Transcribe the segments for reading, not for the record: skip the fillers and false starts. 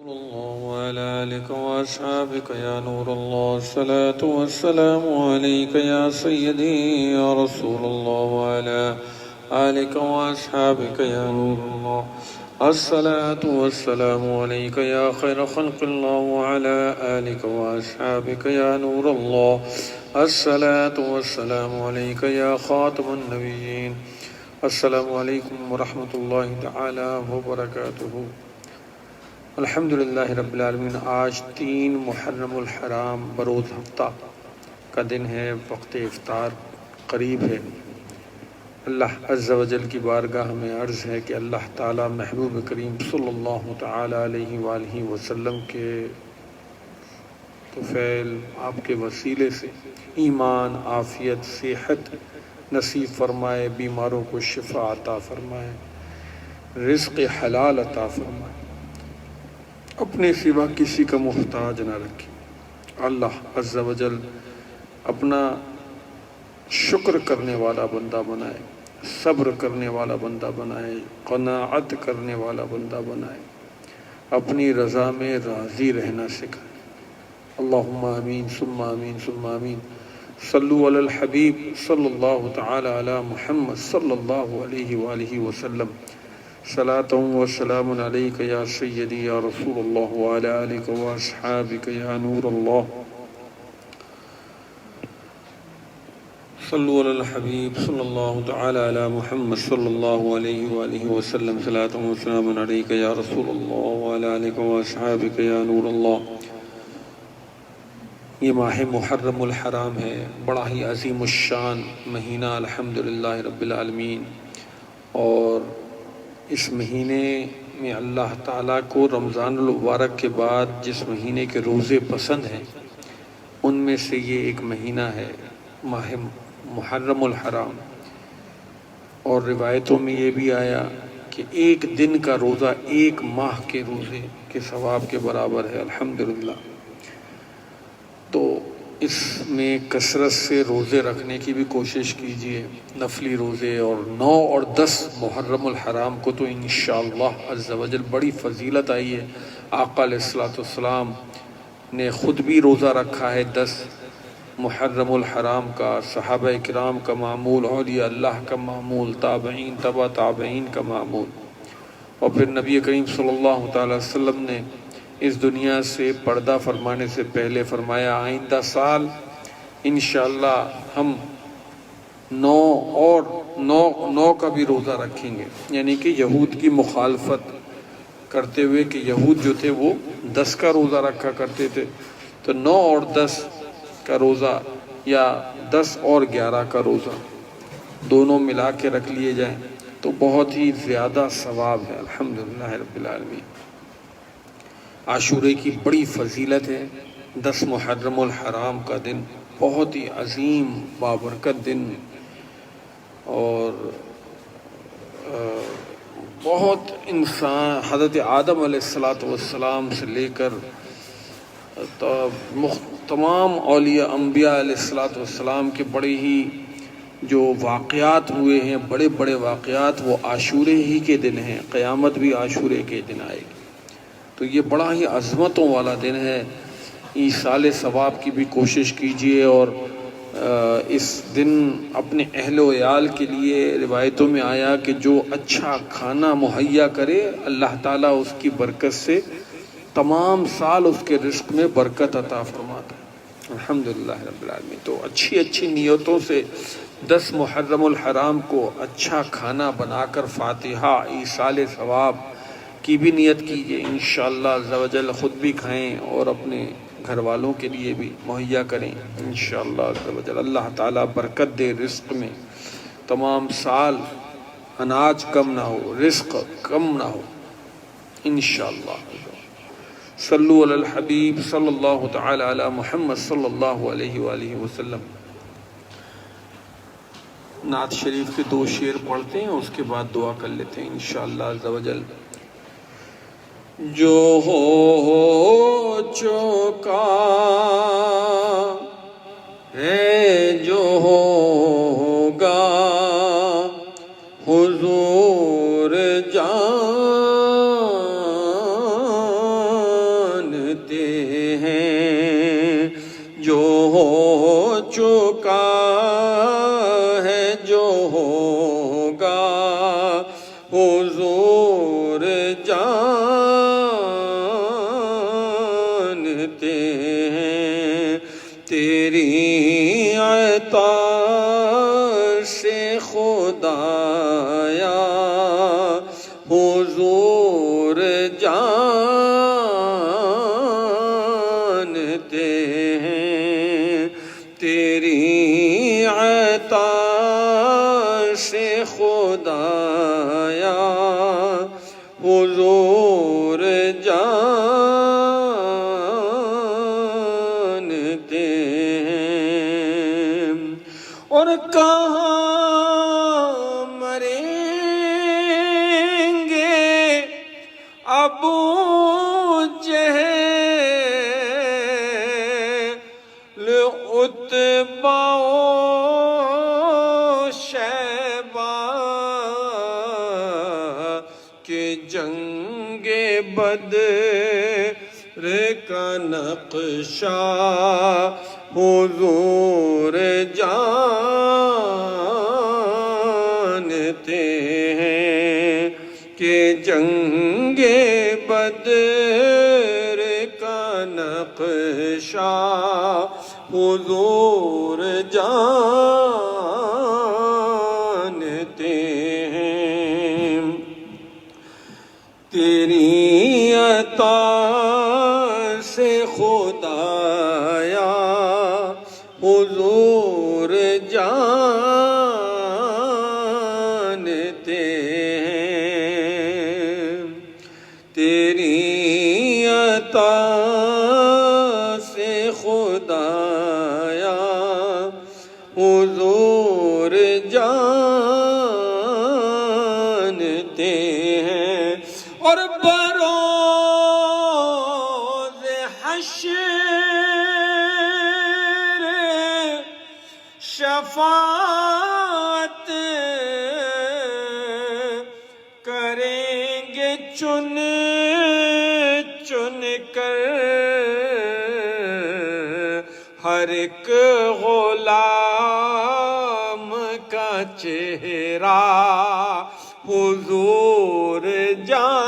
الله وعلى آلك وأصحابك يا نور الله الصلاة والسلام عليك يا سيدي يا رسول الله وعلى آلك وأصحابك يا نور الله الصلاة والسلام عليك يا خير خلق الله وعلى آلك وأصحابك يا نور الله الصلاة والسلام عليك يا خاتم النبيين السلام علیکم ورحمۃ اللہ تعالی وبرکاتہ۔ الحمدللہ رب العالمین۔ آج 3 محرم الحرام بروز ہفتہ کا دن ہے، وقت افطار قریب ہے۔ اللہ عز و جل کی بارگاہ میں عرض ہے کہ اللہ تعالی محبوب کریم صلی اللہ تعالی علیہ وآلہ وسلم کے طفیل، آپ کے وسیلے سے ایمان، عافیت، صحت نصیب فرمائے، بیماروں کو شفا عطا فرمائے، رزق حلال عطا فرمائے، اپنے سوا کسی کا محتاج نہ رکھے۔ اللہ عز و جل اپنا شکر کرنے والا بندہ بنائے، صبر کرنے والا بندہ بنائے، قناعت کرنے والا بندہ بنائے، اپنی رضا میں راضی رہنا سکھائے۔ اللہم آمین ثم آمین ثم آمین۔ صلو علی الحبیب صلی اللہ تعالی علی محمد صلی اللہ علیہ وآلہ وسلم۔ صلاۃ و سلام علیک یا سیدی یا رسول اللہ وعلی آلک و اصحابک یا نور اللہ۔ صلو علی الحبیب صلی اللہ تعالی علی محمد صلی اللہ علیہ وآلہ وسلم۔ صلاۃ و سلام علیک یا رسول اللہ وعلی آلک و اصحابک یا نور اللہ۔ یہ ماہ محرم الحرام ہے، بڑا ہی عظیم الشان مہینہ الحمدللہ رب العالمین، اور اس مہینے میں اللہ تعالیٰ کو رمضان المبارک کے بعد جس مہینے کے روزے پسند ہیں ان میں سے یہ ایک مہینہ ہے، ماہ محرم الحرام۔ اور روایتوں میں یہ بھی آیا کہ ایک دن کا روزہ 1 ماہ کے روزے کے ثواب کے برابر ہے، الحمدللہ۔ تو اس میں کثرت سے روزے رکھنے کی بھی کوشش کیجیے، نفلی روزے۔ اور 9 اور 10 محرم الحرام کو تو انشاءاللہ عز و جل بڑی فضیلت آئی ہے۔ آقا علیہ السلام نے خود بھی روزہ رکھا ہے 10 محرم الحرام کا، صحابہ کرام کا معمول، اولیاء اللہ کا معمول، تابعین، تبع تابعین کا معمول۔ اور پھر نبی کریم صلی اللہ تعالی وسلم نے اس دنیا سے پردہ فرمانے سے پہلے فرمایا آئندہ سال انشاءاللہ ہم 9 کا بھی روزہ رکھیں گے، یعنی کہ یہود کی مخالفت کرتے ہوئے کہ یہود جو تھے وہ 10 کا روزہ رکھا کرتے تھے، تو 9 اور 10 کا روزہ یا 10 اور 11 کا روزہ دونوں ملا کے رکھ لیے جائیں تو بہت ہی زیادہ ثواب ہے، الحمدللہ رب العالمین۔ عاشورے کی بڑی فضیلت ہے، 10 محرم الحرام کا دن بہت ہی عظیم بابرکت دن، اور بہت انسان حضرت آدم علیہ السلام سے لے کر تمام اولیاء انبیاء علیہ السلام کے بڑے ہی جو واقعات ہوئے ہیں، بڑے بڑے واقعات، وہ عاشورے ہی کے دن ہیں، قیامت بھی عاشورے کے دن آئے گی۔ تو یہ بڑا ہی عظمتوں والا دن ہے، ایصال ثواب کی بھی کوشش کیجیے۔ اور اس دن اپنے اہل و عیال کے لیے روایتوں میں آیا کہ جو اچھا کھانا مہیا کرے اللہ تعالیٰ اس کی برکت سے تمام سال اس کے رزق میں برکت عطا فرماتا ہے، الحمدللہ رب العالمین۔ تو اچھی نیتوں سے 10 محرم الحرام کو اچھا کھانا بنا کر فاتحہ، ایصال ثواب کی بھی نیت کیجیے، انشاءاللہ عز و جل خود بھی کھائیں اور اپنے گھر والوں کے لیے بھی مہیا کریں، انشاءاللہ عز و جل اللہ تعالیٰ برکت دے رزق میں، تمام سال اناج کم نہ ہو، رزق کم نہ ہو، انشاءاللہ۔ صلو علی الحبیب صلی اللہ تعالی علی محمد صلی اللہ علیہ وآلہ وسلم۔ نعت شریف کے 2 شعر پڑھتے ہیں، اس کے بعد دعا کر لیتے ہیں انشاءاللہ عز و جل۔ جو ہو چکا ہے، جو ہوگا حضور جان تیری عطا سے خدایا حضور جانتے ہیں، تیری عطا سے خدایا حضور جانتے ہیں، اور کہاں مریں گے ابو جہل عتبہ و شیبہ کہ جنگ بدر کا نقشہ حضور جانتے ہیں، کہ جنگ بدر کا نقشہ حضور جانتے ہیں، تیری عطا سے خدایا حضور جانتے ہیں، تیری عطا سے خدایا حضور جانتے ہیں، اور بروز حشر شفاعت کریں گے چن چن کر ہر ایک غلام کا چہرہ حضور جانتے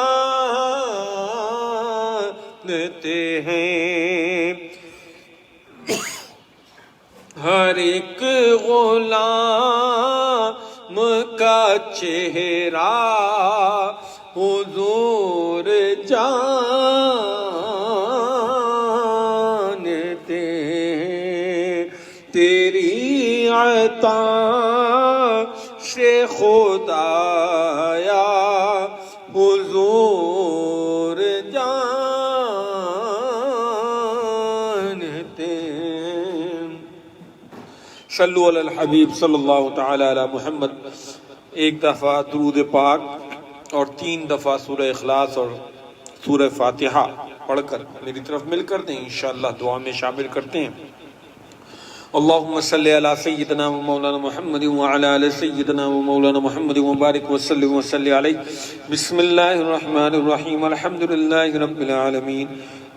ہیں، ہر ایک غلام کا چہرہ حضور جانتے ہیں، تیری عطا سے خدایا حضور جانتے ہیں۔ صلو علی الحبیب صلی اللہ تعالی علی محمد۔ ایک دفعہ درود پاک اور 3 دفعہ سورہ اخلاص اور سورہ فاتحہ پڑھ کر میری طرف مل کر دیں، انشاءاللہ دعا میں شامل کرتے ہیں۔ اللہم صلی علی سیدنا و مولانا محمد وعلی آل سیدنا و مولانا محمد وبارک وسلم وصلی علیہ۔ بسم اللہ الرحمن الرحیم، الحمدللہ رب العالمین،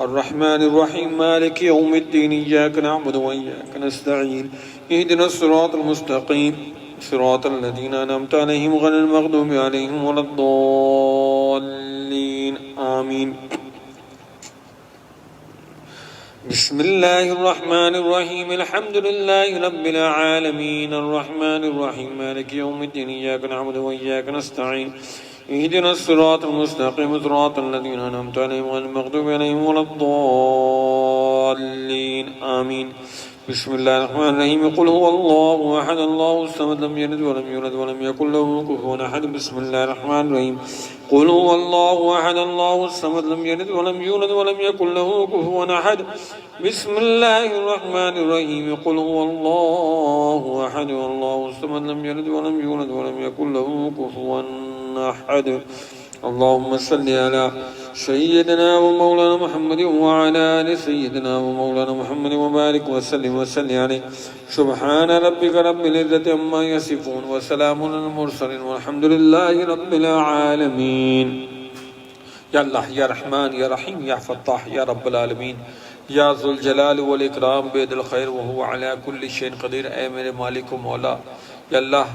الرحمن الرحیم، مالک یوم الدین، ایاک نعبد و ایاک نستعین، اہدنا الصراط المستقیم، صراط الذین انعمت علیہم غیر المغضوب علیہم ولا الضالین، آمین۔ بسم اللہ الرحمن الرحیم، الحمدللہ رب العالمین، الرحمن الرحیم، مالک یوم الدین، ایاک نعبد و ایاک نستعین، اہدنا الصراط المستقیم، صراط الذین انعمت علیہم غیر المغضوب علیہم ولا الضالین، آمین۔ بسم اللہ الرحمن الرحیم، قل هو اللہ احد اللہ الصمد لم یلد ولم یولد ولم یکن له کفوا احد۔ بسم اللہ الرحمن الرحیم، قل هو اللہ احد اللہ الصمد لم یلد ولم یولد ولم یکن له کفوا احد۔ بسم اللہ الرحمن الرحیم، قل هو اللہ احد اللہ الصمد لم یلد ولم یولد ولم یکن له کفوا احد۔ اللہم صلی علی سیدنا و مولانا محمد وعلی آل سیدنا و مولانا محمد وبارک وسلم وصلی علیہ۔ سبحان ربک رب العزت عما یصفون وسلام علی المرسلین والحمدللہ رب العالمین۔ یا اللہ، یا رحمان، یا رحیم، یا فتاح، یا رب العالمین، یا ذوالجلال والاکرام، بید الخیر وہو علی کل شیء قدیر۔ اے میرے مالک و مولا، یا اللہ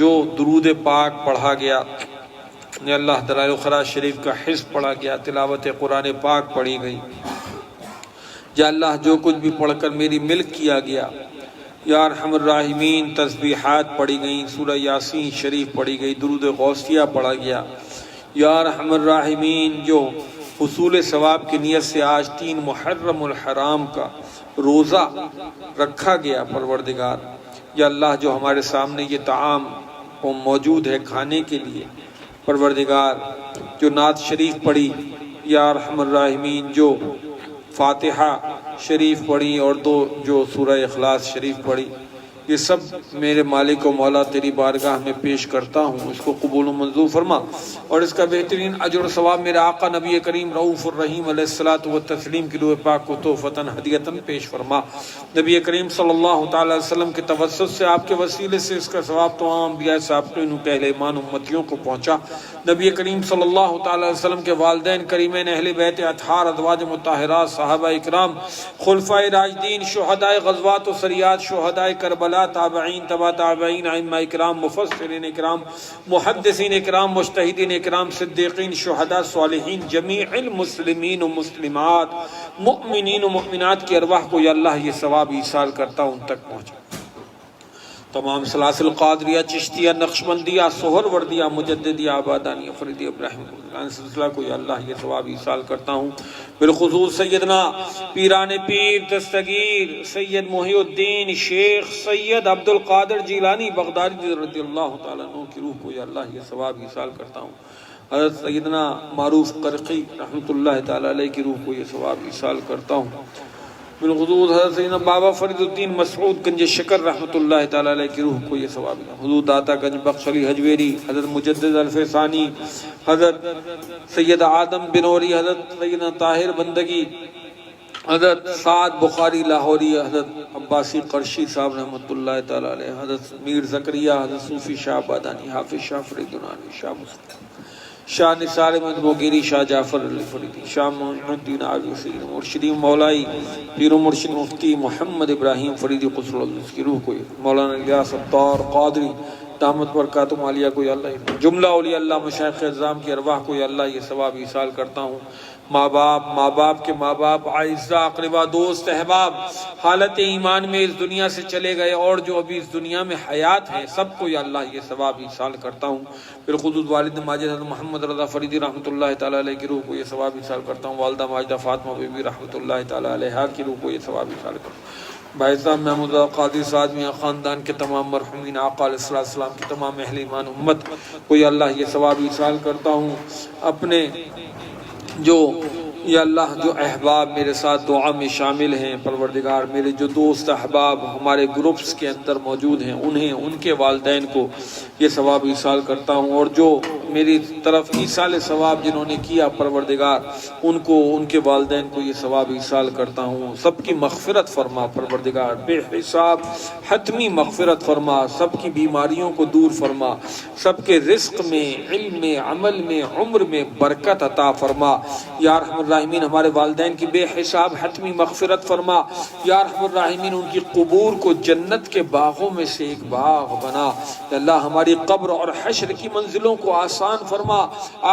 جو درود پاک پڑھا گیا، یا اللہ دلائل الخراج شریف کا حفظ پڑھا گیا، تلاوت قرآن پاک پڑھی گئی، یا اللہ جو کچھ بھی پڑھ کر میری ملک کیا گیا، یا ارحم الراحمین تسبیحات پڑھی گئیں، سورہ یاسین شریف پڑھی گئی، درود غوثیہ پڑھا گیا، یا ارحم الراحمین جو حصول ثواب کی نیت سے آج 3 محرم الحرام کا روزہ رکھا گیا پروردگار، یا اللہ جو ہمارے سامنے یہ طعام موجود ہے کھانے کے لیے پروردگار، جو نعت شریف پڑھی، یا ارحم الراحمین جو فاتحہ شریف پڑھی اور جو سورہ اخلاص شریف پڑھی، یہ سب میرے مالک و مولا تیری بارگاہ میں پیش کرتا ہوں، اس کو قبول و منظور فرما، اور اس کا بہترین اجر و ثواب میرے آقا نبی کریم رؤوف الرحیم علیہ الصلوۃ والتسلیم کی روح پاک کو تحفتاً ہدیتاً پیش فرما۔ نبی کریم صلی اللہ تعالی علیہ وسلم کے توسط سے آپ کے وسیلے سے اس کا ثواب تمام انبیاء صابقین اہل ایمان امتیوں کو پہنچا۔ نبی کریم صلی اللہ تعالی علیہ وسلم کے والدین کریمین، اہل بیت اطہار، ازواج مطہرات، صحابہ اکرام، خلفائے راشدین، شہدائے غزوات و سریات، شہدائے کربلا، تابعین، تبع تابعین، ائمہ اکرام، مفسرین اکرام، محدثین اکرام، مجتہدین اکرام، صدیقین، شہداء، صالحین، جمیع المسلمین و مسلمات، مؤمنین و مؤمنات کی ارواح کو یا اللہ یہ ثواب ایصال کرتا ان تک پہنچا۔ تمام سلاسل قادریہ، چشتیہ، نقشبندیہ، سہروردیہ، مجددیہ، آبادانیہ، فریدیہ، ابراہیم سلسلہ کو یا اللہ یہ ثواب ایصال کرتا ہوں۔ بالخصوص سیدنا پیران پیر دستگیر سید محی الدین شیخ سید عبد القادر جیلانی بغدادی رضی اللہ تعالیٰ عنہ کی روح کو یا اللہ یہ ثواب ایصال کرتا ہوں۔ حضرت سیدنا معروف قرقی رحمۃ اللہ تعالیٰ علیہ کی روح کو یہ ثواب ایصال کرتا ہوں۔ بالخصوص حضرت سیدنا بابا فرید الدین مسعود گنج شکر رحمۃ اللہ تعالیٰ علیہ کی روح کو یہ ثواب ہے۔ حضور داتا گنج بخش علی حجویری، حضرت مجدد الفیسانی، حضرت سید آدم بنوری، حضرت سیدنا طاہر بندگی، حضرت سعد بخاری لاہوری، حضرت عباسی قرشی صاحب رحمۃ اللہ تعالیٰ علیہ، حضرت میر زکریہ، حضرت صوفی شاہ بادانی، حافظ شاہ فرید الدین، شاہ مسلم، شاہ نثار احمد موگیری، شاہ جعفر علی فریدی، شاہ معین الدین عاوی سید مرشدی مولائی پیر و مرشد مفتی محمد ابراہیم فریدی قصر اللہ کی روح کو، مولانا الیاس ستار قادری دامت برکاتہم عالیہ کو یا اللہ، جملہ اولیاء اللہ مشائخ اعظام کی ارواح کو یا اللہ یہ ثواب ایصال کرتا ہوں۔ ماں باپ کے ماں باپ، اعزاء، اقربا، دوست، احباب حالت ایمان میں اس دنیا سے چلے گئے اور جو ابھی اس دنیا میں حیات ہیں سب کو یا اللہ یہ ثواب ایصال کرتا ہوں۔ بالخصوص والد ماجد حضرت محمد رضا فریدی رحمۃ اللہ تعالیٰ علیہ کی روح کو یہ ثواب ایصال کرتا ہوں۔ والدہ ماجدہ فاطمہ بی بی رحمۃ اللہ تعالیٰ علیہ کی روح کو یہ ثواب ایصال کرتا ہوں۔ بھائی صاحب محمود قادری صاحب میاں خاندان کے تمام مرحومین، آقا علیہ السلام کی تمام اہل ایمان امت کو یا اللہ یہ ثواب ایصال کرتا ہوں۔ اپنے جو یا اللہ جو احباب میرے ساتھ دعا میں شامل ہیں پروردگار، میرے جو دوست احباب ہمارے گروپس کے اندر موجود ہیں انہیں، ان کے والدین کو یہ ثواب ایصال کرتا ہوں، اور جو میری طرف ایصال ثواب جنہوں نے کیا پروردگار ان کو، ان کے والدین کو یہ ثواب ایصال کرتا ہوں۔ سب کی مغفرت فرما پروردگار، بے حساب حتمی مغفرت فرما، سب کی بیماریوں کو دور فرما، سب کے رزق میں، علم میں، عمل میں، عمر میں برکت عطا فرما۔ یا ارحم الراحمین ہمارے والدین کی بے حساب حتمی مغفرت فرما۔ یا ارحم الراحمین ان کی قبور کو جنت کے باغوں میں سے ایک باغ بنا۔ یا اللہ ہماری قبر اور حشر کی منزلوں کو آسان فرما۔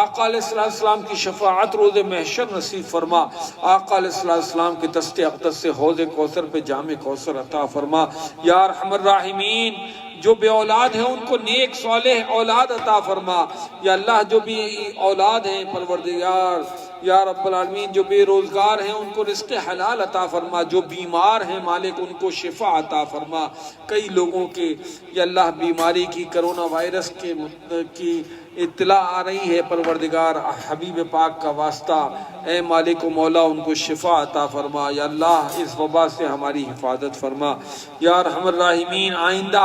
آقا علیہ السلام کی شفاعت روز محشر نصیب فرما۔ آقا علیہ السلام کے دست اقدس سے حوض کوثر پہ جام کوثر عطا فرما۔ یا ارحم الراحمین جو بے اولاد ہیں ان کو نیک صالح اولاد عطا فرما۔ یا اللہ جو بھی اولاد ہیں پروردگار یا رب العالمین جو بے روزگار ہیں ان کو رزق حلال عطا فرما، جو بیمار ہیں مالک ان کو شفا عطا فرما۔ کئی لوگوں کے یا اللہ بیماری کی، کرونا وائرس کی اطلاع آ رہی ہے پروردگار، حبیب پاک کا واسطہ اے مالک و مولا ان کو شفا عطا فرما۔ یا اللہ اس وبا سے ہماری حفاظت فرما۔ یا ارحم الراحمین آئندہ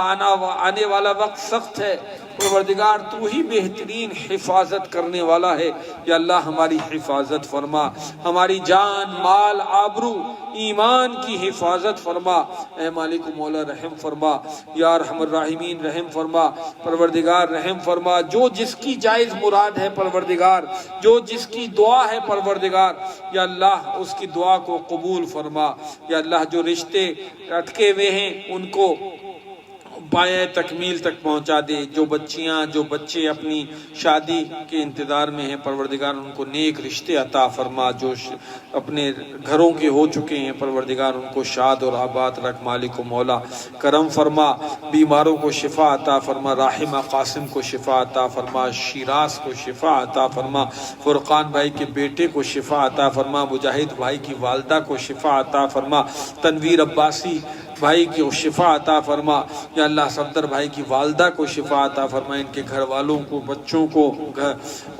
آنے والا وقت سخت ہے پروردگار، تو ہی بہترین حفاظت کرنے والا ہے۔ یا اللہ ہماری حفاظت فرما، ہماری جان، مال، آبرو، ایمان کی حفاظت فرما۔ اے مالک و مولا رحم فرما۔ یا ارحم الراحمین رحم فرما پروردگار، رحم فرما۔ جو جس کی جائز مراد ہے پروردگار، جو جس کی دعا ہے پروردگار، یا اللہ اس کی دعا کو قبول فرما۔ یا اللہ جو رشتے اٹکے ہوئے ہیں ان کو پایہ تکمیل تک پہنچا دے۔ جو بچیاں جو بچے اپنی شادی کے انتظار میں ہیں پروردگار ان کو نیک رشتے عطا فرما، جو اپنے گھروں کے ہو چکے ہیں پروردگار ان کو شاد اور آباد رکھ مالک و مولا، کرم فرما، بیماروں کو شفا عطا فرما، راحمہ قاسم کو شفا عطا فرما، شیراز کو شفا عطا فرما، فرقان بھائی کے بیٹے کو شفا عطا فرما، مجاہد بھائی کی والدہ کو شفا عطا فرما، تنویر عباسی بھائی کی شفا عطا فرما، یا اللہ صفدر بھائی کی والدہ کو شفا عطا فرما، ان کے گھر والوں کو، بچوں کو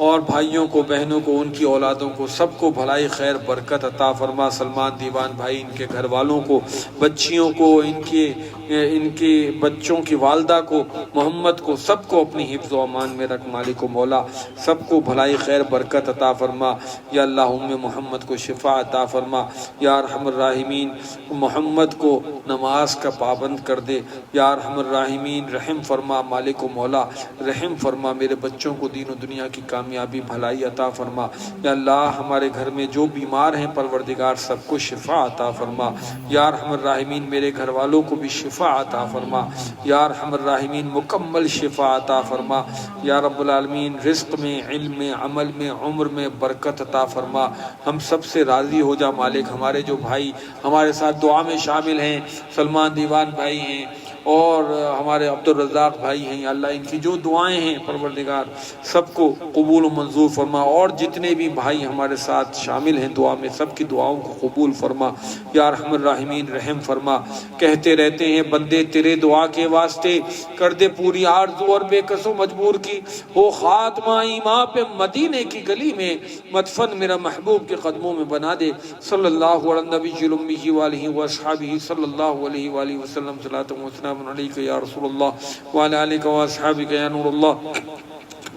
اور بھائیوں کو، بہنوں کو، ان کی اولادوں کو سب کو بھلائی خیر برکت عطا فرما، سلمان دیوان بھائی ان کے گھر والوں کو، بچیوں کو، ان کے بچوں کی والدہ کو، محمد کو، سب کو اپنی حفظ و امان میں رکھ مالک و مولا، سب کو بھلائی خیر برکت عطا فرما، یا اللہ ام محمد کو شفا عطا فرما، یا ارحم الراحمین محمد کو نماز کا پابند کر دے، یا ارحم الراحمین رحم فرما مالک و مولا، رحم فرما، میرے بچوں کو دین و دنیا کی کامیابی بھلائی عطا فرما، یا اللہ ہمارے گھر میں جو بیمار ہیں پروردگار سب کو شفا عطا فرما، یا ارحم الراحمین میرے گھر والوں کو بھی شفا عطا فرما، یا ارحم الراحمین مکمل شفا عطا فرما، یا رب العالمین رزق میں، علم میں، عمل میں، عمر میں برکت عطا فرما، ہم سب سے راضی ہو جا مالک۔ ہمارے جو بھائی ہمارے ساتھ دعا میں شامل ہیں، سلمان دیوان بھائی ہیں اور ہمارے عبدالرزاق بھائی ہیں، یا اللہ ان کی جو دعائیں ہیں پروردگار سب کو قبول و منظور فرما، اور جتنے بھی بھائی ہمارے ساتھ شامل ہیں دعا میں سب کی دعاؤں کو قبول فرما، یا ارحم الراحمین رحم فرما۔ کہتے رہتے ہیں بندے تیرے دعا کے واسطے کر دے پوری آرزو اور بے کس و مجبور کی، ہو خاتمہ ایمان پہ مدینے کی گلی میں، مدفن میرا محبوب کے قدموں میں بنا دے، صلی اللہ علی النبی الامی وآلہ واصحابہ صلی اللہ علیہ وآلہ وسلم، صلاۃ و سلام علیک یا رسول اللہ وعلی آلک و اصحابک یا نور اللہ۔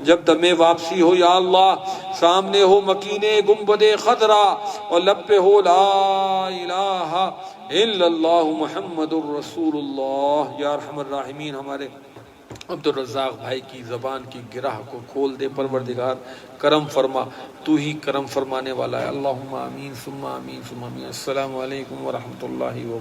جب دم واپسی ہو یا اللہ، سامنے ہو مکینے گنبد خضرا اور لب پہ ہو لا الہ الا اللہ محمد الرسول اللہ، یا ارحم الراحمین ہمارے عبدالرزاق بھائی کی زبان کی گرہ کو کھول دے پروردگار، کرم فرما، تو ہی کرم فرمانے والا ہے۔ اللہم آمین ثم آمین ثم آمین۔ السلام علیکم ورحمۃ اللہ وبرکاتہ۔